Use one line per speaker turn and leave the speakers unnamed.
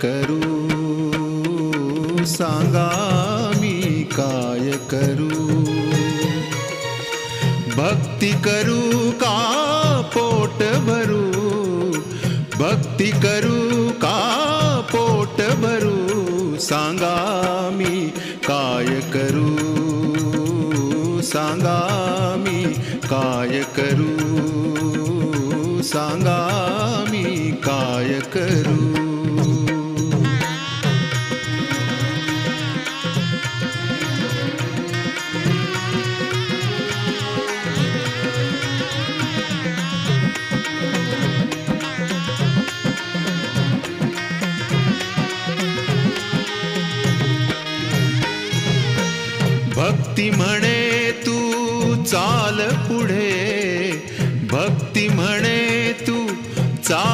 करू सांगा मी काय करू भक्ती करू का पोट भरू भक्ती करू का पोट भरू सांगा मी काय करू सांगा मी काय करू सांगा मी काय करू भक्ती म्हणे तू चाल पुढे भक्ती म्हणे तू चाल